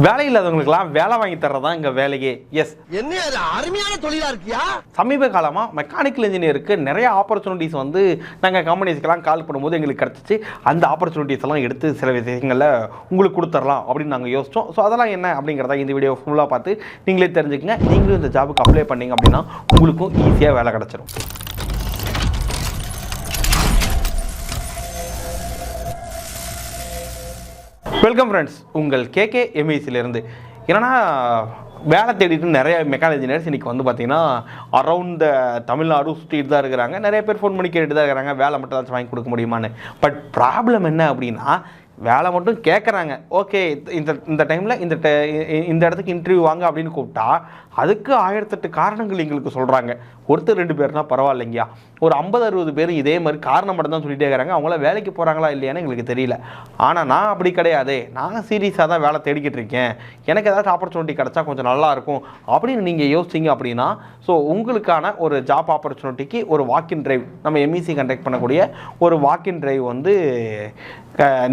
வேலை இல்லாதவங்களுக்குலாம் வேலை வாங்கி தர்றதா இங்க வேலையே. எஸ், என்ன அருமையான தொழிலா இருக்கியா. சமீப காலமா மெக்கானிக்கல் இன்ஜினியருக்கு நிறைய ஆப்பர்ச்சுனிட்டிஸ் வந்து நாங்கள் கம்பெனிஸ்க்கெல்லாம் கால் பண்ணும்போது எங்களுக்கு கிடச்சிச்சு. அந்த ஆப்பர்ச்சுனிட்டிஸ் எல்லாம் எடுத்து சில விஷயங்களில் உங்களுக்கு கொடுத்துடலாம் அப்படின்னு நாங்கள் யோசித்தோம். ஸோ அதெல்லாம் என்ன அப்படிங்கிறத இந்த வீடியோ ஃபுல்லாக பார்த்து நீங்களே தெரிஞ்சுக்கங்க. நீங்களும் இந்த ஜாபுக்கு அப்ளை பண்ணீங்க அப்படின்னா உங்களுக்கும் ஈஸியாக வேலை கிடச்சிடும். வெல்கம் ஃப்ரெண்ட்ஸ், உங்கள் கேகே எம்இசிலேருந்து. ஏன்னா வேலை தேடிட்டு நிறைய மெக்கானிக்கல் இன்ஜினியர்ஸ் இன்றைக்கி வந்து பார்த்திங்கன்னா அரவுண்ட் த தமிழ்நாடு சுற்றிட்டு தான் இருக்கிறாங்க. நிறைய பேர் ஃபோன் பண்ணி கேட்டுட்டு தான் இருக்கிறாங்க, வேலை மட்டும் ஏதாச்சும் வாங்கி கொடுக்க முடியுமான்னு. பட் ப்ராப்ளம் என்ன அப்படின்னா, வேலை மட்டும் கேட்குறாங்க. ஓகே, இந்த டைமில் இந்த இடத்துக்கு இன்டர்வியூ வாங்க அப்படின்னு கூப்பிட்டா அதுக்கு 1008 காரணங்கள் எங்களுக்கு சொல்கிறாங்க. ஒருத்தர் 2 பேர்னா பரவாயில்லைங்கயா, ஒரு 50-60 பேர் இதே மாதிரி காரணம் மட்டும் தான் சொல்லிட்டே இருக்கிறாங்க. அவங்கள வேலைக்கு போகிறாங்களா இல்லையான்னு எங்களுக்கு தெரியல. ஆனால் நான் அப்படி கிடையாது, நான் சீரியஸாக தான் வேலை தேடிக்கிட்டு இருக்கேன், எனக்கு ஏதாச்சும் ஆப்பர்ச்சுனிட்டி கிடச்சா கொஞ்சம் நல்லாயிருக்கும் அப்படின்னு நீங்கள் யோசிச்சிங்க அப்படின்னா, ஸோ உங்களுக்கான ஒரு ஜாப் ஆப்பர்ச்சுனிட்டிக்கு ஒரு வாக்கின் டிரைவ், நம்ம எம்இசி கண்டக்ட் பண்ணக்கூடிய ஒரு வாக்கின் டிரைவ் வந்து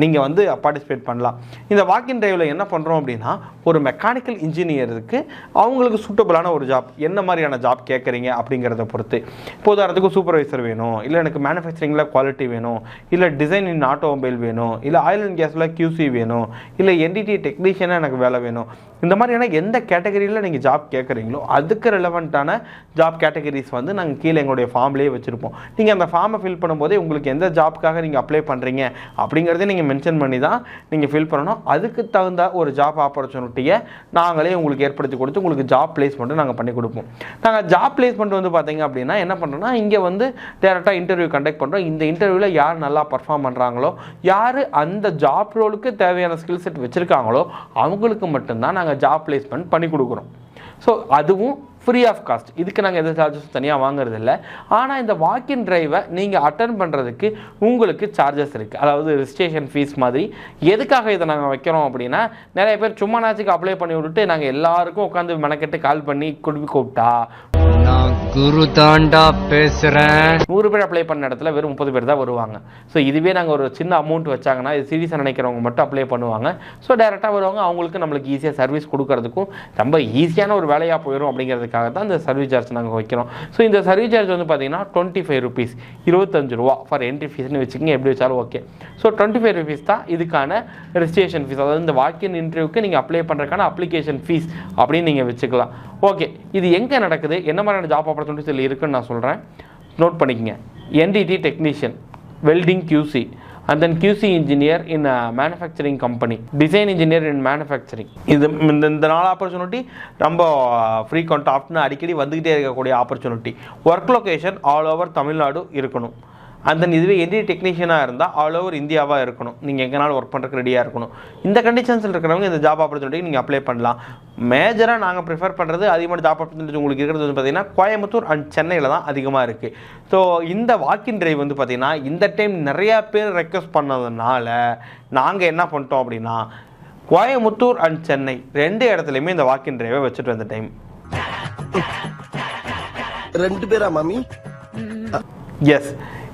நீங்கள் வந்து பார்ட்டிசிபேட் பண்ணலாம். இந்த வாக்கின் டிரைவில் என்ன பண்ணுறோம் அப்படின்னா, ஒரு மெக்கானிக்கல் இன்ஜினியருக்கு அவங்களுக்கு சூட்டபிளான ஒரு ஜாப், என்ன மாதிரியான ஜாப் கேட்குறீங்க அப்படிங்கிறத பொறுத்து. இப்போ உதாரணத்துக்கு சூப்பர்வைசர் வேணும், இல்லை எனக்கு மேனுஃபேக்சரிங்கில் குவாலிட்டி வேணும், இல்லை டிசைன் இன் ஆட்டோமொபைல் வேணும், இல்லை ஆயில் அண்ட் கேஸில் QC வேணும், இல்லை என்டிடி டெக்னீஷியனாக எனக்கு வேலை வேணும். இந்த மாதிரியான எந்த கேட்டகரியில் நீங்கள் ஜாப் கேட்குறீங்களோ அதுக்கு ரெலவெண்ட்டான ஜாப் கேட்டகரிஸ் வந்து நாங்கள் கீழே எங்களுடைய ஃபார்ம்லேயே வச்சுருப்போம். நீங்கள் அந்த ஃபார்மை ஃபில் பண்ணும்போதே உங்களுக்கு எந்த ஜாப்புக்காக நீங்கள் அப்ளை பண்ணுறீங்க அப்படிங்கிறதே நீங்கள் மென்ஷன் பண்ணி தான் நீங்கள் ஃபில் பண்ணணும். அதுக்கு தகுந்த ஒரு ஜாப் ஆப்பர்ச்சுனிட்டியை நாங்களே உங்களுக்கு ஏற்படுத்தி கொடுத்து உங்களுக்கு ஜாப் பிளேஸ்மெண்ட்டு நாங்கள் பண்ணி கொடுப்போம். நாங்கள் ஜாப் பிளேஸ்மெண்ட் வந்து பார்த்தீங்க அப்படின்னா என்ன பண்ணுறோன்னா, இங்கே வந்து டேரெக்டாக இன்டர்வியூ கண்டக்ட் பண்ணுறோம். இந்த இன்டர்வியூவில் யார் நல்லா பர்ஃபார்ம் பண்ணுறாங்களோ, யார் அந்த ஜாப் ரோலுக்கு தேவையான ஸ்கில் செட் வச்சுருக்காங்களோ அவங்களுக்கு மட்டும்தான் நாங்கள் ஜாப் பிளேஸ்மெண்ட் பண்ணி கொடுக்குறோம். ஸோ அதுவும் ஃப்ரீ ஆஃப் காஸ்ட். இதுக்கு நாங்கள் எந்த சார்ஜஸ் தனியாக வாங்குறது இல்லை. ஆனால் இந்த வாக்கின் டிரைவை நீங்கள் அட்டன் பண்ணுறதுக்கு உங்களுக்கு சார்ஜஸ் இருக்குது. அதாவது ரிஜிஸ்ட்ரேஷன் ஃபீஸ் மாதிரி. எதுக்காக இதை நாங்கள் வைக்கிறோம் அப்படின்னா, நிறைய பேர் சும்மா நாச்சுக்கு அப்ளை பண்ணி விட்டுட்டு நாங்கள் எல்லாருக்கும் உட்காந்து மெனக்கெட்டு கால் பண்ணி கூப்பிட்டா நான் குரு தாண்டா பேசுகிறேன், 100 பேர் அப்ளை பண்ண இடத்துல வெறும் 30 பேர் தான் வருவாங்க. ஸோ இதுவே நாங்கள் ஒரு சின்ன அமௌண்ட் வச்சாங்கன்னா, இது சீரியஸாக நினைக்கிறவங்க மட்டும் அப்ளை பண்ணுவாங்க. ஸோ டேரெக்டாக வருவாங்க, அவங்களுக்கு நம்மளுக்கு ஈஸியாக சர்வீஸ் கொடுக்கறதுக்கும் ரொம்ப ஈஸியான ஒரு வேலையாக போயிடும் அப்படிங்கிறதுக்காக தான் இந்த சர்வீஸ் சார்ஜ் நாங்கள் வைக்கிறோம். ஸோ இந்த சர்வீஸ் சார்ஜ் வந்து பார்த்தீங்கன்னா 25 rupees, 25 ரூபா ஃபார் என்ட்ரி ஃபீஸ்னு வச்சுக்கோங்க, எப்படி வச்சாலும் ஓகே. ஸோ 25 rupees தான் இதுக்கான ரெஜிஸ்ட்ரேஷன் ஃபீஸ். அதாவது இந்த வாக்கின் இன்டர்வியூக்கு நீங்கள் அப்ளை பண்ணுறதுக்கான அப்ளிகேஷன் ஃபீஸ் அப்படின்னு நீங்கள் வச்சுக்கலாம். ஓகே, இது எங்கே நடக்குது, என்ன மாதிரியான ஜாப் ஆப்பர்ச்சுனிட்டிஸ் இதில் இருக்குன்னு நான் சொல்கிறேன், நோட் பண்ணிக்கங்க. Entity technician, welding QC, and then QC engineer in a manufacturing company, design engineer in manufacturing. இந்த 4 ஆப்பர்ச்சுனிட்டி ரொம்ப ஃப்ரீக்வெண்ட் ஆப்ஷன் அடிக்கடி வந்துக்கிட்டே இருக்கக்கூடிய opportunity. Work location all over Tamil Nadu இருக்கணும். அண்ட் தென் இதுவே என்டிடி டெக்னீஷியனாக இருந்தால் ஆல் ஓவர் இந்தியாவாக இருக்கணும். நீங்கள் எங்கேனாலும் ஒர்க் பண்ணுறதுக்கு ரெடியாக இருக்கணும். இந்த கண்டிஷன்ஸில் இருக்கிறவங்க இந்த ஜாப் ஆப்பர்ச்சுனிட்டிக்கு நீங்கள் அப்ளை பண்ணலாம். மேஜராக நாங்கள் ப்ரிஃபர் பண்ணுறது அதிகமான ஜாப் ஆப்பர்ச்சுனிட்டி உங்களுக்கு இருக்கிறது வந்து பார்த்திங்கன்னா கோயம்புத்தூர் அண்ட் சென்னையில் தான் அதிகமாக இருக்குது. ஸோ இந்த வாக்கின் டிரைவ் வந்து பார்த்திங்கன்னா இந்த டைம் நிறையா பேர் ரெக்வஸ்ட் பண்ணதுனால நாங்கள் என்ன பண்ணிட்டோம் அப்படின்னா, கோயம்புத்தூர் அண்ட் சென்னை 2 இடத்துலையுமே இந்த வாக்கின் டிரைவை வச்சுட்டு வந்த டைம். 2 பேரா மாமி? எஸ்,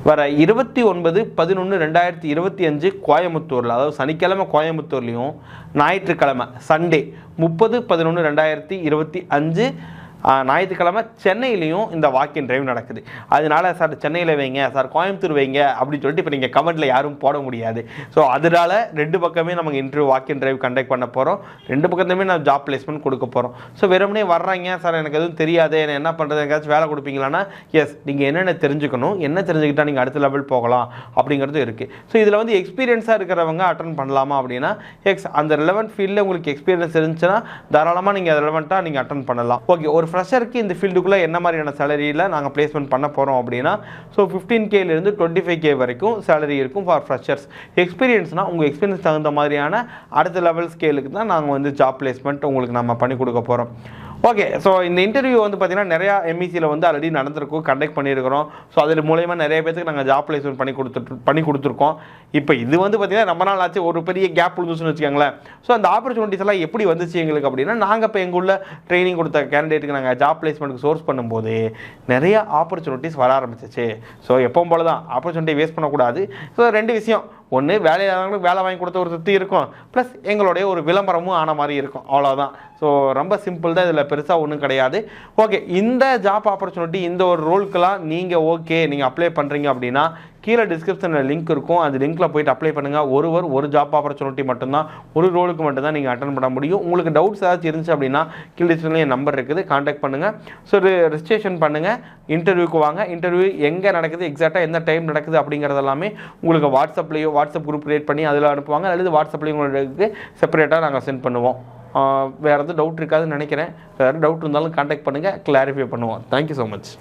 வர 29/11/2025 கோயம்புத்தூரில், அதாவது சனிக்கிழமை கோயம்புத்தூர்லேயும், ஞாயிற்றுக்கிழமை சண்டே 30/11/2025 ஞாயிற்றுக்கிழமை சென்னையிலையும் இந்த வாக்கின் டிரைவ் நடக்குது. அதனால சார் சென்னையில் வைங்க, சார் கோயம்புத்தூர் வைங்க அப்படின்னு சொல்லிட்டு இப்போ நீங்கள் கமெண்ட்டில் யாரும் போட முடியாது. ஸோ அதனால 2 பக்கமே நமக்கு இன்டர்வியூ வாக்கின் டிரைவ் கண்டக்ட் பண்ண போகிறோம். 2 பக்கத்துலையுமே நான் ஜாப் பிளேஸ்மெண்ட் கொடுக்க போகிறோம். ஸோ வெறுமனே வர்றாங்க, சார் எனக்கு எதுவும் தெரியாது, என்ன பண்ணுறது, எங்கேயாச்சும் வேலை கொடுப்பீங்களான்னா, எஸ், நீங்கள் என்னென்ன தெரிஞ்சுக்கணும், என்ன தெரிஞ்சுக்கிட்டால் நீங்கள் அடுத்த லெவல் போகலாம் அப்படிங்கிறது இருக்குது. ஸோ இதில் வந்து எக்ஸ்பீரியன்ஸாக இருக்கிறவங்க அட்டன் பண்ணலாமா அப்படின்னா, அந்த ரெலவெண்ட் ஃபீல்டில் உங்களுக்கு எக்ஸ்பீரியன்ஸ் இருந்துச்சுன்னா தாராளமாக நீங்கள் ரெலவெண்ட்டாக நீங்கள் அட்டன் பண்ணலாம். ஓகே, ஒரு ஃப்ரெஷருக்கு இந்த ஃபீல்டுக்குள்ளே என்ன மாதிரியான சேலரியில் நாங்கள் பிளேஸ்மெண்ட் பண்ண போகிறோம் அப்படின்னா, ஸோ 15K-லேருந்து 25K வரைக்கும் சேலரி இருக்கும் ஃபார் ஃப்ரெஷர்ஸ். எக்ஸ்பீரியன்ஸ்னால் உங்கள் எக்ஸ்பீரியன்ஸ் தகுந்த மாதிரியான அடுத்த லெவல் ஸ்கேலுக்கு தான் நாங்கள் வந்து ஜாப் பிளேஸ்மெண்ட் உங்களுக்கு நம்ம பண்ணி கொடுக்க போகிறோம். ஓகே, ஸோ இந்த இன்டர்வியூ வந்து பார்த்தீங்கன்னா நிறையா எம்இசியில் வந்து ஆல்ரெடி நடந்திருக்கும், கண்டக்ட் பண்ணியிருக்கிறோம். ஸோ அதில் மூலயமா நிறைய பேருக்கு நாங்கள் ஜாப் பிளேஸ்மெண்ட் பண்ணி கொடுத்துருக்கோம். இப்போ இது வந்து பார்த்தீங்கன்னா ரொம்ப நாள் ஆச்சு, ஒரு பெரிய கேப் விழுந்துச்சுன்னு வச்சுக்கோங்களேன். ஸோ அந்த ஆப்பர்ச்சுனிட்டிஸ் எல்லாம் எப்படி வந்துச்சு எங்களுக்கு அப்படின்னா, நாங்கள் இப்போ எங்கள் உள்ள ட்ரைனிங் கொடுத்த கேண்டிடேட்டுக்கு நாங்கள் ஜாப் பிளேஸ்மெண்ட்டுக்கு சோர்ஸ் பண்ணும்போது நிறைய ஆப்பர்ச்சுனிட்டிஸ் வர ஆரம்பிச்சிச்சு. ஸோ எப்பவும் போல தான் ஆப்பர்ச்சுனிட்டி வேஸ்ட் பண்ணக்கூடாது. ஸோ 2 விஷயம், ஒன்று வேலையாளர்களுக்கு வேலை வாங்கி கொடுத்த ஒரு திருப்தி இருக்கும், ப்ளஸ் எங்களுடைய ஒரு விளம்பரமும் ஆன மாதிரி இருக்கும், அவ்வளோதான். ஸோ ரொம்ப சிம்பிள் தான், இதில் பெருசாக ஒன்றும் கிடையாது. ஓகே, இந்த ஜாப் ஆப்பர்ச்சுனிட்டி இந்த ஒரு ரோலுக்கெல்லாம் நீங்கள் ஓகே நீங்கள் அப்ளை பண்ணுறீங்க அப்படின்னா கீழே டிஸ்கிரிப்ஷனில் லிங்க் இருக்கும், அந்த லிங்க்கில் போய்ட்டு அப்ளை பண்ணுங்கள். ஒரு ஜாப் ஆப்பர்ச்சுனிட்டி மட்டும்தான், ஒரு ரோலுக்கு மட்டும்தான் நீங்கள் அட்டன் பண்ண முடியும். உங்களுக்கு டவுட்ஸ் ஏதாச்சும் இருந்துச்சு அப்படின்னா கீழே டிஸ்கிரிப்ஷனில் என் நம்பர் இருக்குது, கான்டாக்ட் பண்ணுங்கள். ஸோ ரெஜிஸ்ட்ரேஷன் பண்ணுங்கள், இன்டர்வியூக்கு வாங்க. இன்டர்வியூ எங்கே நடக்குது, எக்ஸாக்டாக எந்த டைம் நடக்குது அப்படிங்கிறது எல்லாமே உங்களுக்கு வாட்ஸ்அப் குரூப் கிரியேட் பண்ணி அதில் அனுப்புவாங்க, அல்லது வாட்ஸ்அப்லேயும் உங்களுக்கு செப்பரேட்டாக நாங்கள் சென்ட் பண்ணுவோம். வேறு எதுவும் டவுட் இருக்காதுன்னு நினைக்கிறேன். வேறு டவுட் இருந்தாலும் கான்டாக்ட் பண்ணுங்கள், கிளாரிஃபை பண்ணுவோம். Thank you so much.